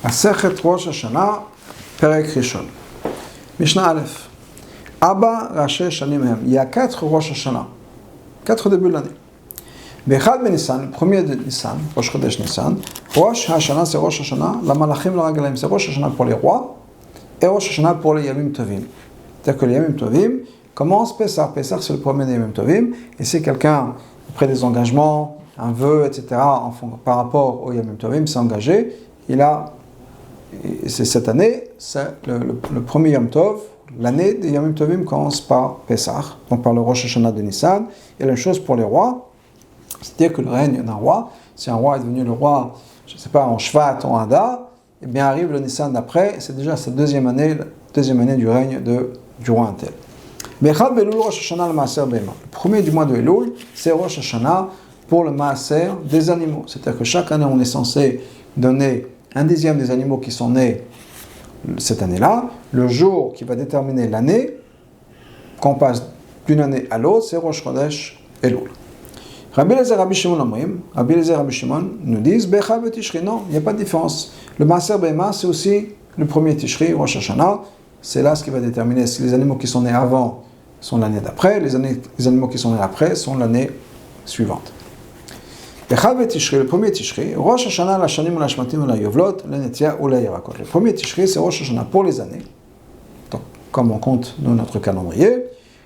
Masechet Rosh Hashanah, Perek Rishon. Mishnah Aleph. Abba Rashi Shanim Hem. Il y a 4 Rosh Hashanah, 4 débuts de l'année. Bechad ben Nissan, le premier de Nissan, Rosh Chodesh Nissan. Rosh Hashanah, c'est Rosh Hashanah. La Malachim la Ragalim, c'est Rosh Hashanah pour les rois. Et Rosh Hashanah pour les Yamim Tovim. C'est-à-dire que les Yamim Tovim commencent Pessah. Pessah, c'est le premier des Yamim Tovim. Et c'est quelqu'un, après des engagements, un vœu, etc., par rapport au Yamim Tovim, s'est engagé. C'est cette année, c'est le premier Yom Tov. L'année des Yamim Tovim commence par Pessah, donc par le Rosh Hashanah de Nissan. Et la même chose pour les rois, c'est-à-dire que le règne d'un roi, si un roi est devenu le roi, je ne sais pas, en Shvat, en Hadar, eh bien arrive le Nissan d'après, c'est déjà sa deuxième année du règne du roi Intel. Bechad Belul Rosh Hashanah le Maaser Behema. Le premier du mois de Elul, c'est Rosh Hashanah pour le Maaser des animaux. C'est-à-dire que chaque année, on est censé donner un dixième des animaux qui sont nés cette année-là. Le jour qui va déterminer l'année, qu'on passe d'une année à l'autre, c'est Rosh Chodesh Elul. Rabbi Eliezer, Rabbi Shimon nous disent Becha ve Tishri. Non, il n'y a pas de différence. Le Maaser Behema, c'est aussi le premier Tishri, Rosh Hashanah. C'est là ce qui va déterminer si les animaux qui sont nés avant sont l'année d'après, les animaux qui sont nés après sont l'année suivante. Becha ve Tishri, le premier Tishri, Rosh Hashanah la Shanim ou la Shmatim ou la Yovlot, la Netia ou la Yerakot. Le premier Tishri, c'est Rosh Hashanah pour les années, donc, comme on compte dans notre calendrier.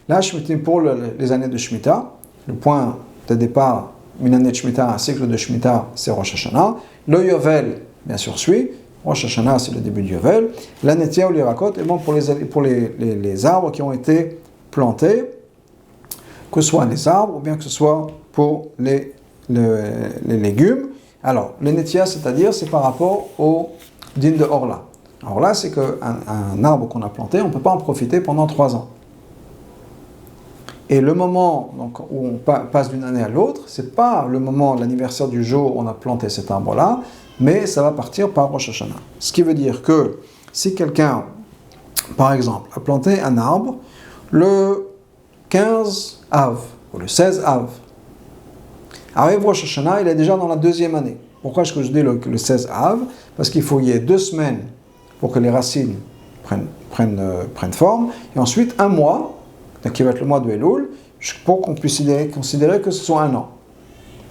La Shmitim pour les années de Shemitah, le point de départ, une année de Shemitah, un cycle de Shemitah, c'est Rosh Hashanah. Le Yovel, bien sûr, suit. Rosh Hashanah, c'est le début du Yovel. La Netia ou les Yerakot, et bon, pour les arbres qui ont été plantés, que ce soit les arbres ou bien que ce soit pour les légumes. Alors, les Netia, c'est-à-dire, c'est par rapport au din de Orla. Orla, c'est qu'un arbre qu'on a planté, on ne peut pas en profiter pendant 3 ans. Et le moment donc, où on passe d'une année à l'autre, c'est pas le moment, l'anniversaire du jour où on a planté cet arbre-là, mais ça va partir par Rosh Hashanah. Ce qui veut dire que si quelqu'un, par exemple, a planté un arbre le 15 Av ou le 16 Av, arrive Rosh Hashanah, il est déjà dans la deuxième année. Pourquoi est-ce que je dis le 16 Av? Parce qu'il faut y ait 2 semaines pour que les racines prennent forme, et ensuite 1 mois, qui va être le mois de Elul, pour qu'on puisse considérer que ce soit un an.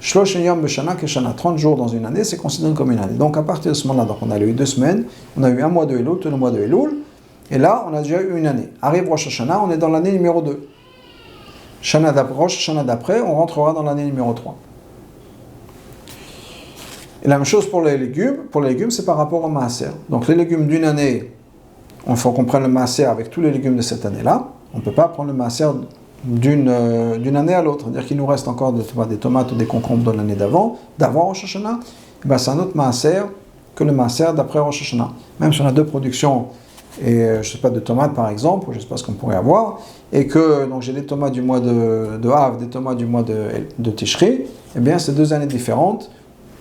30 jours dans une année, c'est considéré comme une année. Donc à partir de ce moment-là, donc on a eu 2 semaines, on a eu 1 mois de Elul, tout le mois de Elul, et là on a déjà eu une année. Arrive Rosh Hashanah, on est dans l'année numéro 2. Rosh Hashanah d'après, on rentrera dans l'année numéro 3. Et la même chose pour les légumes. Pour les légumes, c'est par rapport au maaser. Donc les légumes d'une année, il faut qu'on prenne le maaser avec tous les légumes de cette année-là. On ne peut pas prendre le maaser d'une année à l'autre. C'est-à-dire qu'il nous reste encore des tomates ou des concombres dans l'année d'avant Rosh Hashanah. C'est un autre maaser que le maaser d'après Rosh Hashanah. Même si on a 2 productions, et je ne sais pas, de tomates par exemple, ou je ne sais pas ce qu'on pourrait avoir, et que donc j'ai des tomates du mois de Av, des tomates du mois de Tishri, eh bien c'est 2 années différentes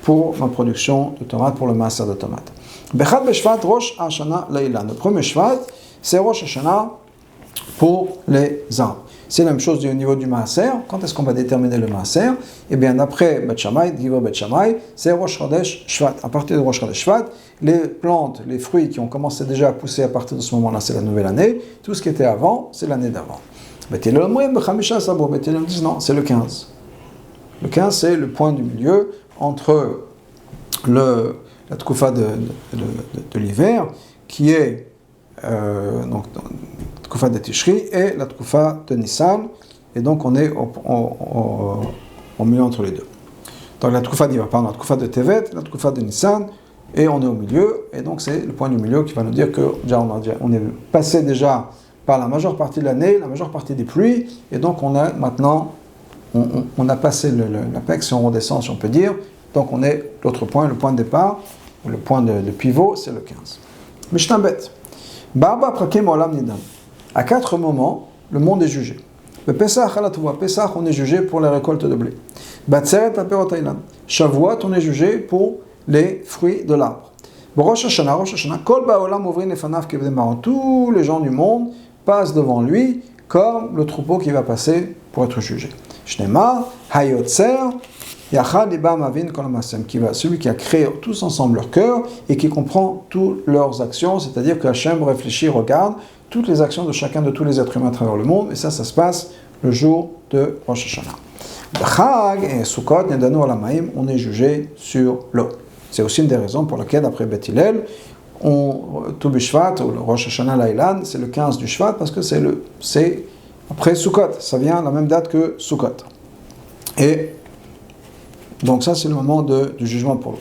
pour ma production de tomates, pour le maaser de tomates. Bechad Beshvat Rosh Hashanah Leila. Le premier Shvat, c'est Rosh Hashanah pour les arbres. C'est la même chose au niveau du maaser. Quand est-ce qu'on va déterminer le maaser? Eh bien, d'après Bet Shammai, Bet Shammai, c'est Rosh Chodesh Shvat. À partir de Rosh Chodesh Shvat, les plantes, les fruits qui ont commencé déjà à pousser à partir de ce moment-là, c'est la nouvelle année. Tout ce qui était avant, c'est l'année d'avant. Bet Hillel disent non, c'est le 15. Le 15, c'est le point du milieu entre la Tkoufa de l'hiver, qui est donc la Tkoufa de Tishri, et la Tkoufa de Nissan, et donc on est au milieu entre les deux. Donc la Tkoufa d'hiver, pardon, la Tkoufa de Tevet, la Tkoufa de Nissan, et on est au milieu, et donc c'est le point du milieu qui va nous dire que déjà on est passé déjà par la majeure partie de l'année, la majeure partie des pluies, et donc on a maintenant, on a passé l'apex, si on redescend, si on peut dire, donc on est l'autre point, le point de départ, le point de pivot, c'est le 15. Mishnah Bet. Barba prakim olam nidam. À 4 moments, le monde est jugé. Le Pesach à la Touva. Pesach, on est jugé pour la récolte de blé. Batseret à Perotailan. Shavuot, on est jugé pour les fruits de l'arbre. Rosh Hashanah, Kol ba'olam ovrin lefanav kevdei maron. Tous les gens du monde passent devant lui comme le troupeau qui va passer pour être jugé. Shnema, Hayotzer, Celui qui a créé tous ensemble leur cœur et qui comprend toutes leurs actions, c'est-à-dire que Hachem réfléchit, regarde toutes les actions de chacun de tous les êtres humains à travers le monde, et ça se passe le jour de Rosh Hashanah. Chag et Sukkot, on est jugé sur l'eau. C'est aussi une des raisons pour lesquelles, après Beth Hillel, tout Bishvat, ou le Rosh Hashanah Lailan, c'est le 15 du Shvat, parce que c'est après Sukkot, ça vient à la même date que Sukkot. Et donc ça, c'est le moment du jugement pour l'eau.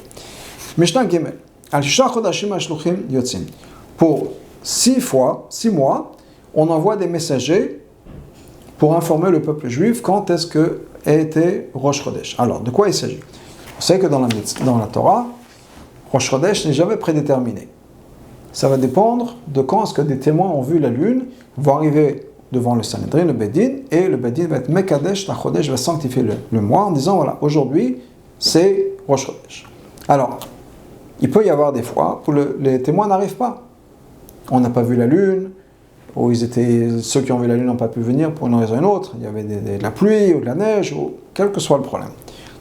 Mishnah Gimel, pour 6 mois, on envoie des messagers pour informer le peuple juif quand est-ce que a été Rosh Chodesh. Alors, de quoi il s'agit? On sait que dans la Torah, Rosh Chodesh n'est jamais prédéterminé. Ça va dépendre de quand est-ce que des témoins ont vu la lune, vont arriver devant le Sanhedrin, le Bedin, et le Bedin va être Mekadesh, la Chodesh va sanctifier le mois en disant, voilà, aujourd'hui, c'est Rosh Chodesh. Alors, il peut y avoir des fois où les témoins n'arrivent pas. On n'a pas vu la lune, ou ceux qui ont vu la lune n'ont pas pu venir pour une raison ou une autre. Il y avait de la pluie ou de la neige, ou quel que soit le problème.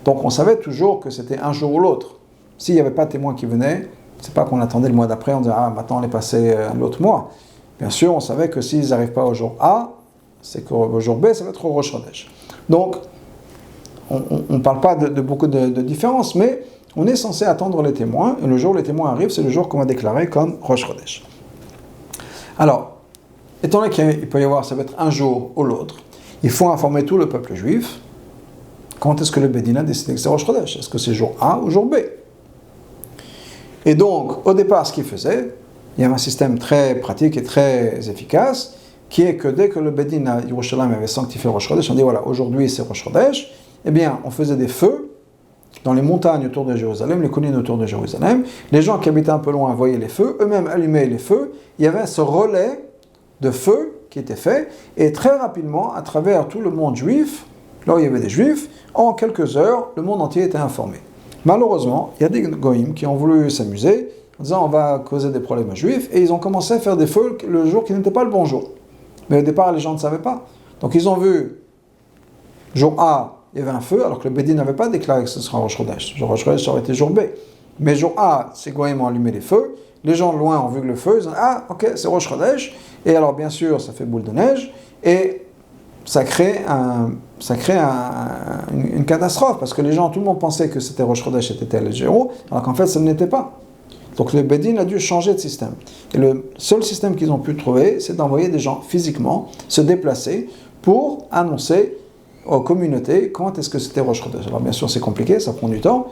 Donc on savait toujours que c'était un jour ou l'autre. S'il n'y avait pas de témoins qui venaient, c'est pas qu'on attendait le mois d'après, on disait maintenant on est passé à l'autre mois. Bien sûr, on savait que s'ils n'arrivent pas au jour A, c'est qu'au jour B, ça va être au Rosh Chodesh. Donc, on ne parle pas de beaucoup de différences, mais on est censé attendre les témoins, et le jour où les témoins arrivent, c'est le jour qu'on va déclarer comme Rosh Chodesh. Alors, étant donné qu'il peut y avoir, ça va être un jour ou l'autre, il faut informer tout le peuple juif quand est-ce que le Bedin a décidé que c'est Rosh Chodesh. Est-ce que c'est jour A ou jour B? Et donc, au départ, ce qu'il faisait, il y avait un système très pratique et très efficace, qui est que dès que le Bedin à Yerushalayim avait sanctifié Rosh Chodesh, on dit voilà, aujourd'hui c'est Rosh Chodesh, eh bien, on faisait des feux dans les montagnes autour de Jérusalem, les collines autour de Jérusalem. Les gens qui habitaient un peu loin voyaient les feux, eux-mêmes allumaient les feux. Il y avait ce relais de feu qui était fait, et très rapidement, à travers tout le monde juif, là où il y avait des juifs, en quelques heures, le monde entier était informé. Malheureusement, il y a des goïms qui ont voulu s'amuser, en disant on va causer des problèmes aux juifs, et ils ont commencé à faire des feux le jour qui n'était pas le bon jour. Mais au départ, les gens ne savaient pas. Donc ils ont vu, jour A, il y avait un feu, alors que le Bedin n'avait pas déclaré que ce sera Rosh Chodesh. Rosh Chodesh, ça aurait été jour B. Mais jour A, ces goïms ont allumé les feux, les gens loin ont vu que le feu, ils ont dit ok, c'est Rosh Chodesh, et alors bien sûr, ça fait boule de neige, et ça crée une catastrophe, parce que tout le monde pensait que c'était Rosh Chodesh, c'était tel Géo, alors qu'en fait, ça ne l'était pas. Donc le Bedin a dû changer de système. Et le seul système qu'ils ont pu trouver, c'est d'envoyer des gens physiquement se déplacer pour annoncer aux communautés quand est-ce que c'était Rosh Chodesh. Alors bien sûr, c'est compliqué, ça prend du temps,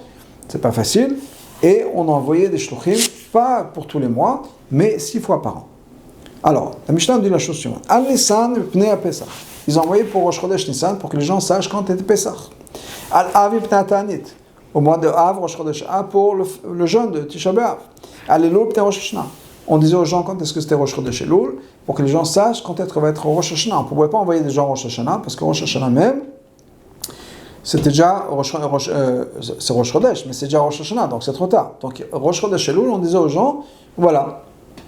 c'est pas facile, et on a envoyé des shluchim, pas pour tous les mois, mais 6 fois par an. Alors, la Mishnah dit la chose suivante. Al-Nissan pnei Pesach. Ils ont envoyé pour Rosh Chodesh Nissan pour que les gens sachent quand était Pesach. Al-Avi pnei Ta'anit. Au mois de Av, Rosh Chodesh A, pour le jeûne de Tisha B'Av. Al-Elul pnei Rosh Hashanah. On disait aux gens quand est-ce que c'était Rosh Chodesh Elul, pour que les gens sachent quand est-ce que va être Rosh Hashanah. On ne pouvait pas envoyer des gens Rosh Hashanah, parce que Rosh Hashanah même, c'était déjà c'est Rosh Chodesh, mais c'est déjà Rosh Hashanah, donc c'est trop tard. Donc Rosh Chodesh Elul, on disait aux gens, voilà,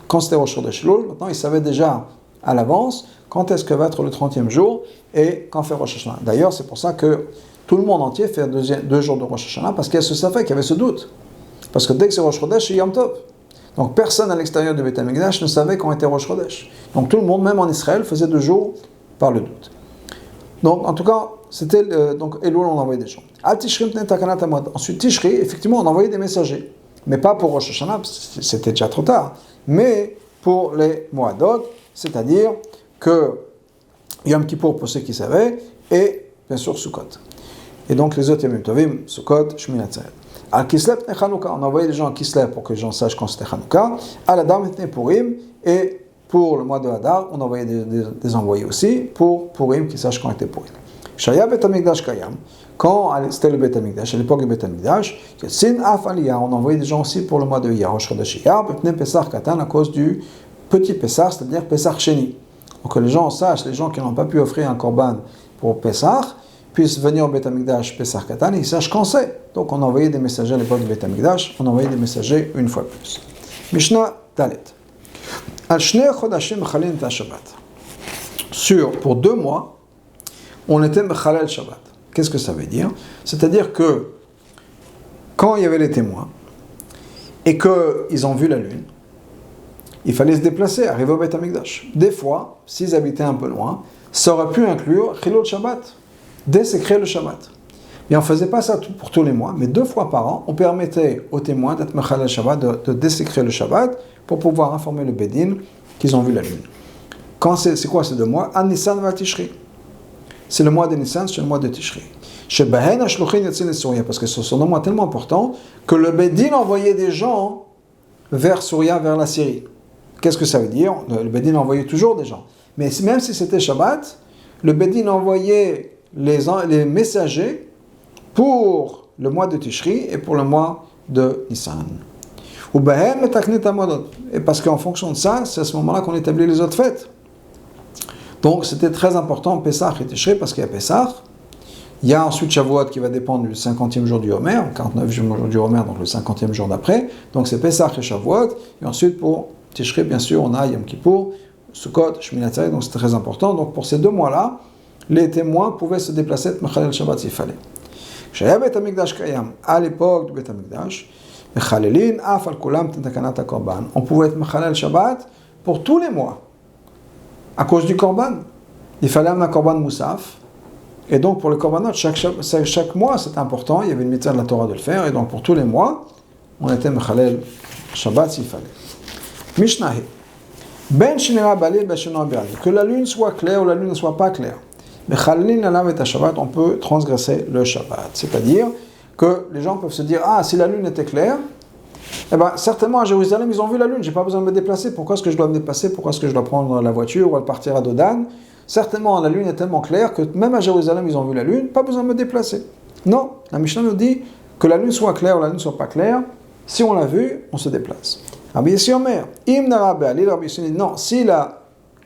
quand c'était Rosh Chodesh Elul, maintenant ils savaient déjà à l'avance quand est-ce que va être le 30e jour et quand fait Rosh Hashanah. D'ailleurs, c'est pour ça que tout le monde entier fait 2 jours de Rosh Hashanah, parce qu'il y a ce safek, qu'il y avait ce doute. Parce que dès que c'est Rosh Chodesh, c'est Yom Tov. Donc personne à l'extérieur du Beit HaMikdash ne savait quand était Rosh Chodesh. Donc tout le monde, même en Israël, faisait 2 jours par le doute. Donc en tout cas, c'était donc Elul, on envoyait des gens. Ensuite Tishri, effectivement, on envoyait des messagers. Mais pas pour Rosh Hashanah, c'était déjà trop tard. Mais pour les Moadot, c'est-à-dire que Yom Kippour pour ceux qui savaient, et bien sûr Sukkot. Et donc les autres Yom Tovim, Sukkot, Shmini Atzeret. Al Kislev et Chanukah, on envoyait des gens à Kislev pour que les gens sachent quand c'était Chanukah. Al Adar et Purim, et pour le mois de Hadar, on envoyait des envoyés aussi pour Purim, qui sachent quand était Purim. Shaya Bet HaMikdash Kayam, quand c'était le Bet HaMikdash, à l'époque du Bet HaMikdash, Sin Af Aliyah, on envoyait des gens aussi pour le mois de Iyar, Rosh Chodesh Iyar, Bepnei Pesach Katan, à cause du petit Pesach, c'est-à-dire Pesach Sheni. Pour que les gens sachent, les gens qui n'ont pas pu offrir un korban pour Pesach, puissent venir au Beit HaMikdash Pesach Katan, et ils sachent quand c'est. Donc on envoyait des messagers à l'époque du Beit HaMikdash, on envoyait des messagers une fois plus. Mishnah Dalet. Al Shnei Chodashim Chalin Ta Shabbat. Pour 2 mois, on était Mechalel Shabbat. Qu'est-ce que ça veut dire? C'est-à-dire que quand il y avait les témoins, et qu'ils ont vu la lune, il fallait se déplacer, arriver au Beth Amikdash. Des fois, s'ils habitaient un peu loin, ça aurait pu inclure Chilul Shabbat, désécrer le Shabbat. Mais on ne faisait pas ça pour tous les mois, mais 2 fois par an, on permettait aux témoins d'être Mechal Shabbat, de désécrer le Shabbat, pour pouvoir informer le Bedin qu'ils ont vu la lune. C'est quoi ces 2 mois? An Nissan va Tishri. C'est le mois de Nissan, c'est le mois de Tishri. Parce que ce sont des mois tellement importants que le Bedin envoyait des gens vers Souria, vers la Syrie. Qu'est-ce que ça veut dire? Le Bedin envoyait toujours des gens. Mais même si c'était Shabbat, le Bedin envoyait les messagers pour le mois de Tishri et pour le mois de Nissan. Et parce qu'en fonction de ça, c'est à ce moment-là qu'on établit les autres fêtes. Donc c'était très important, Pessah et Tishri, parce qu'il y a Pessah. Il y a ensuite Shavuot qui va dépendre du 50e jour du Homer, 49e jour du Homer, donc le 50e jour d'après. Donc c'est Pessah et Shavuot. Et ensuite pour Tishri, bien sûr, on a Yom Kippour, Sukkot, Shmini Atzeret, donc c'est très important. Donc pour ces 2 mois-là, les témoins pouvaient se déplacer de Mechalel Shabbat s'il fallait. À l'époque du Beth Amikdash, on pouvait être Mechalel Shabbat pour tous les mois. À cause du Korban. Il fallait amener un Korban Moussaf. Et donc pour le Korbanot, chaque mois c'était important, il y avait une mitzvah de la Torah de le faire, et donc pour tous les mois, on était Mechalel Shabbat s'il fallait. Mishnah. Ben Shinera Balil, Ben Shinera Balil. Que la lune soit claire ou la lune ne soit pas claire. Mechalelin Alav et Shabbat, on peut transgresser le Shabbat. C'est-à-dire que les gens peuvent se dire, ah, si la lune était claire, eh bien, certainement à Jérusalem, ils ont vu la lune, j'ai pas besoin de me déplacer. Pourquoi est-ce que je dois me déplacer? Pourquoi est-ce que je dois prendre la voiture ou partir à Dodan? Certainement, la lune est tellement claire que même à Jérusalem, ils ont vu la lune, pas besoin de me déplacer. Non, la Mishnah nous dit que la lune soit claire ou la lune ne soit pas claire, si on l'a vue, on se déplace. Rabbi Yossi Omer, non, si la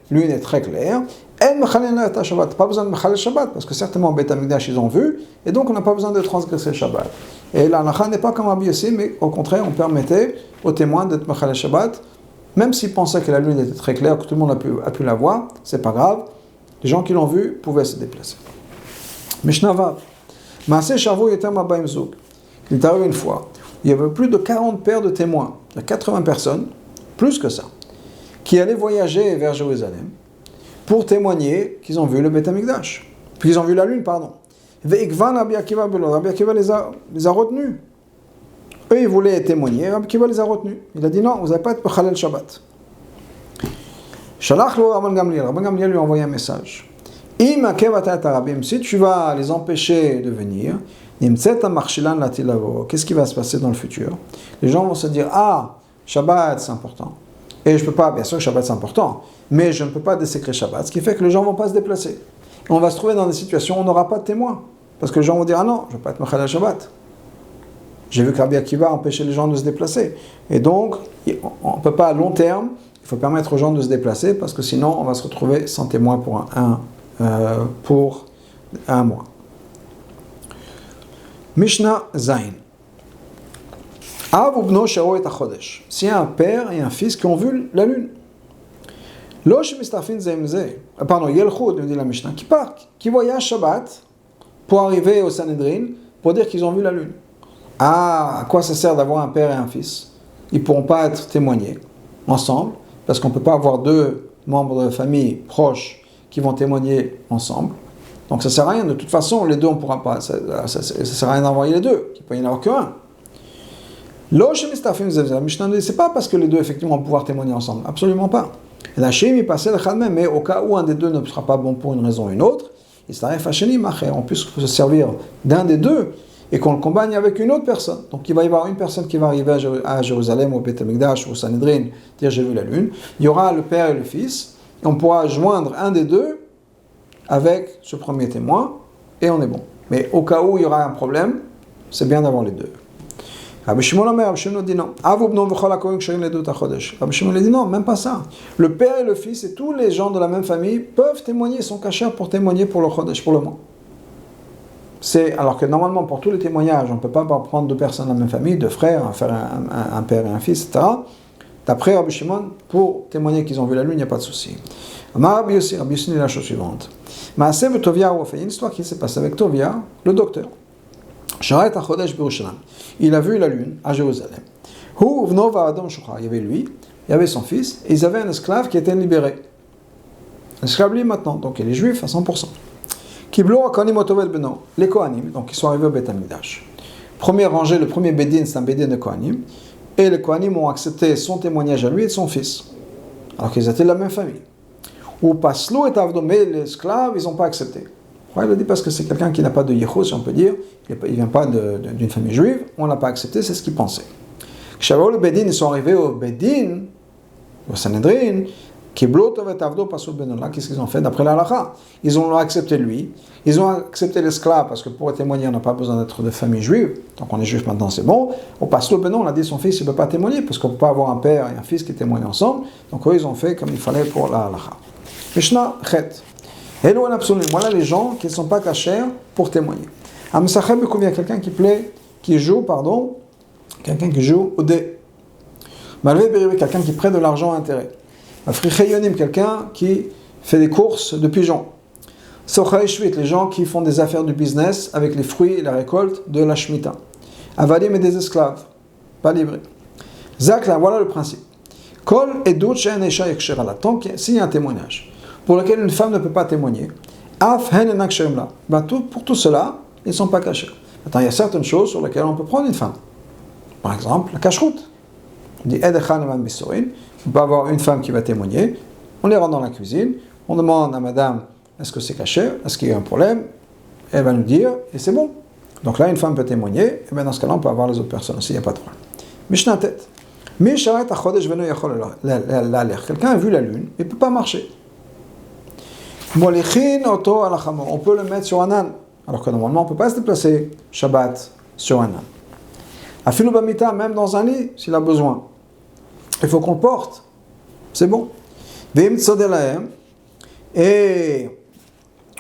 lune est très claire, pas besoin de Mechalel Shabbat, parce que certainement au Beth Amikdash ils ont vu, et donc on n'a pas besoin de transgresser le Shabbat. Et la halakha n'est pas comme Rabbi Yossi, mais au contraire, on permettait aux témoins d'être Mechalel Shabbat, même s'ils pensaient que la lune était très claire, que tout le monde a pu la voir, c'est pas grave. Les gens qui l'ont vu pouvaient se déplacer. Mishnah Vav. Maaseh Shavu Yoter Mabaim Zug. Il est arrivé une fois, il y avait plus de 40 paires de témoins, il y a 80 personnes, plus que ça, qui allaient voyager vers Jérusalem pour témoigner qu'ils ont vu le Beth Amikdash. Puis ils ont vu la lune, pardon. Ve'ikvan Rabbi Akiva Belo. Rabbi Akiva les a retenus. Eux, ils voulaient témoigner, Rabbi Akiva les a retenus. Il a dit non, vous n'allez pas être Mechalel Shabbat. Shalach lo Rabban Gamliel. Rabban Gamliel lui a envoyé un message. Si tu vas les empêcher de venir, qu'est-ce qui va se passer dans le futur? Les gens vont se dire, ah, Shabbat c'est important. Et je peux pas, bien sûr Shabbat c'est important, mais je ne peux pas désécrer Shabbat, ce qui fait que les gens ne vont pas se déplacer. Et on va se trouver dans des situations où on n'aura pas de témoins. Parce que les gens vont dire, ah non, je ne vais pas être Mechalel Shabbat. J'ai vu que Rabbi Akiva empêcher les gens de se déplacer. Et donc, on ne peut pas à long terme, il faut permettre aux gens de se déplacer, parce que sinon on va se retrouver sans témoins pour un mois. Mishnah Zain. Av ubno sharo et achodesh. S'il y a un père et un fils qui ont vu la lune. Lo shemistafin zemze. Pardon, yelchud, nous dit la Mishnah, qui part, qui voyage Shabbat pour arriver au Sanhedrin pour dire qu'ils ont vu la lune. Ah, à quoi ça sert d'avoir un père et un fils? Ils ne pourront pas être témoignés ensemble, parce qu'on ne peut pas avoir 2 membres de famille proches qui vont témoigner ensemble. Donc ça ne sert à rien. De toute façon, les 2, on ne pourra pas. Ça ne sert à rien d'envoyer les 2. Il ne peut y en avoir qu'un. La Mishnah ne dit, c'est pas parce que les 2 effectivement vont pouvoir témoigner ensemble. Absolument pas. La Shem il passait le Khadmem, mais au cas où un des 2 ne sera pas bon pour une raison ou une autre, on puisse se servir d'un des 2 et qu'on le combine avec une autre personne. Donc il va y avoir une personne qui va arriver à Jérusalem, au Beth Amikdash, au Sanhedrin, dire j'ai vu la lune. Il y aura le père et le fils, et on pourra joindre un des 2 avec ce premier témoin, et on est bon. Mais au cas où il y aura un problème, c'est bien d'avoir les 2. Rabbi Shimon dit non. Rabbi Shimon dit non, même pas ça. Le père et le fils et tous les gens de la même famille peuvent témoigner, sont cachés pour témoigner pour le Chodesh, pour le mois. Alors que normalement, pour tous les témoignages, on ne peut pas prendre 2 personnes de la même famille, 2 frères, un père et un fils, etc. D'après Rabbi Shimon, pour témoigner qu'ils ont vu la lune, il n'y a pas de souci. Rabbi Yossi dit la chose suivante. Il y a une histoire qui s'est passée avec Tovia, le docteur. Sharat HaChodesh Birushalayim. Il a vu la lune à Jérusalem. Hu Uvno Va'adam Shuchar. Il y avait lui, il y avait son fils, et ils avaient un esclave qui était libéré. Un esclave libre maintenant, donc il est juif à 100%. Kiblo HaKohanim Otovet Beno. Les Kohanim, donc ils sont arrivés au Beth Amikdash. Première rangée, le premier Bédin, c'est un Bédin de Kohanim. Et les Kohanim ont accepté son témoignage à lui et de son fils. Alors qu'ils étaient de la même famille. Ou Paslo et Avdo, mais les esclaves, ils n'ont pas accepté. Pourquoi il a dit? Parce que c'est quelqu'un qui n'a pas de Yéchou, si on peut dire. Il ne vient pas d'une famille juive. On ne l'a pas accepté, c'est ce qu'il pensait. Shavao le Bédin, ils sont arrivés au Bédin, au Sanhedrin. Là, qu'est-ce qu'ils ont fait d'après la halakha? Ils ont accepté lui, ils ont accepté l'esclave, parce que pour témoigner, on n'a pas besoin d'être de famille juive, donc on est juif maintenant, c'est bon. Au Paslo Benon, on a dit son fils, il ne peut pas témoigner, parce qu'on ne peut pas avoir un père et un fils qui témoignent ensemble, donc eux, ils ont fait comme il fallait pour la halakha. Mishnah Chet. Hello en absolu, voilà les gens qui ne sont pas cachés pour témoigner. À Messachem, il y a quelqu'un qui joue au dé. Malvé Bérivé, quelqu'un qui prête de l'argent à intérêt. Africhayonim, quelqu'un qui fait des courses de pigeons. Sochaï Shvit, les gens qui font des affaires du business avec les fruits et la récolte de la Shemitah. Avadim et des esclaves, pas livrés. Zakla, voilà le principe. Kol edut she'en isha yakshirala. Tant s'il y a un témoignage pour lequel une femme ne peut pas témoigner, af hen enak she'emla. Pour tout cela, ils ne sont pas cachés. Attends, il y a certaines choses sur lesquelles on peut prendre une femme. Par exemple, la cacheroute. On dit edechan eman bisorin. On peut avoir une femme qui va témoigner, on les rend dans la cuisine, on demande à madame, est-ce que c'est caché, est-ce qu'il y a un problème, elle va nous dire, et c'est bon. Donc là, une femme peut témoigner, et bien dans ce cas-là, on peut avoir les autres personnes aussi, il n'y a pas de problème. Mishnah tête. Quelqu'un a vu la lune, il ne peut pas marcher. On peut le mettre sur un âne, alors que normalement, on ne peut pas se déplacer Shabbat sur un âne. Afilu bamita, même dans un lit, s'il a besoin. Il faut qu'on le porte. C'est bon. Et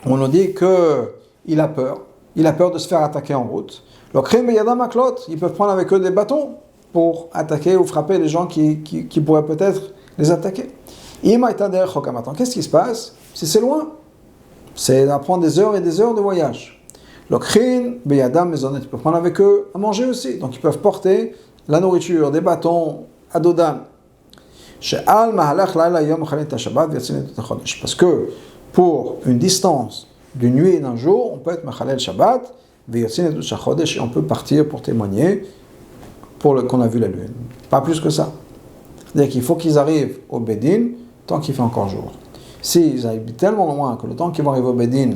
on nous dit qu'il a peur. Il a peur de se faire attaquer en route. Ils peuvent prendre avec eux des bâtons pour attaquer ou frapper les gens qui pourraient peut-être les attaquer. Qu'est-ce qui se passe si c'est loin? C'est d'apprendre des heures et des heures de voyage. Ils peuvent prendre avec eux à manger aussi. Donc ils peuvent porter la nourriture, des bâtons, à Dodan. Parce que pour une distance d'une nuit et d'un jour, on peut être Machalel Shabbat, et on peut partir pour témoigner qu'on a vu la lune. Pas plus que ça. C'est-à-dire qu'il faut qu'ils arrivent au Bédin tant qu'il fait encore jour. S'ils habitent tellement loin que le temps qu'ils vont arriver au Bédin,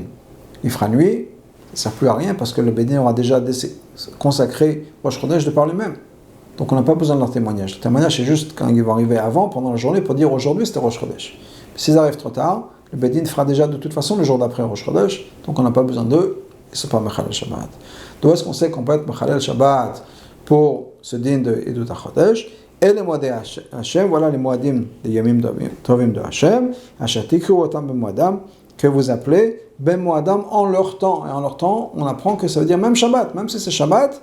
il fera nuit, ça ne sert plus à rien parce que le Bédin aura déjà consacré Rosh Chodesh de par lui-même. Donc on n'a pas besoin de leur témoignage. Le témoignage, c'est juste quand ils vont arriver avant, pendant la journée, pour dire aujourd'hui c'était Rosh Chodesh. S'ils arrivent trop tard, le Bédin fera déjà de toute façon le jour d'après Rosh Chodesh, donc on n'a pas besoin d'eux, ils ne sont pas Mechalel Shabbat. D'où est-ce qu'on sait qu'on peut être Mechalel Shabbat pour ce din de Edut HaChodesh? Et les moadim Hashem, voilà les moadim des Yamim Tovim de Hashem, Hashatikru otam ben moadam, que vous appelez ben moadam en leur temps. Et en leur temps, on apprend que ça veut dire même Shabbat, même si c'est Shabbat,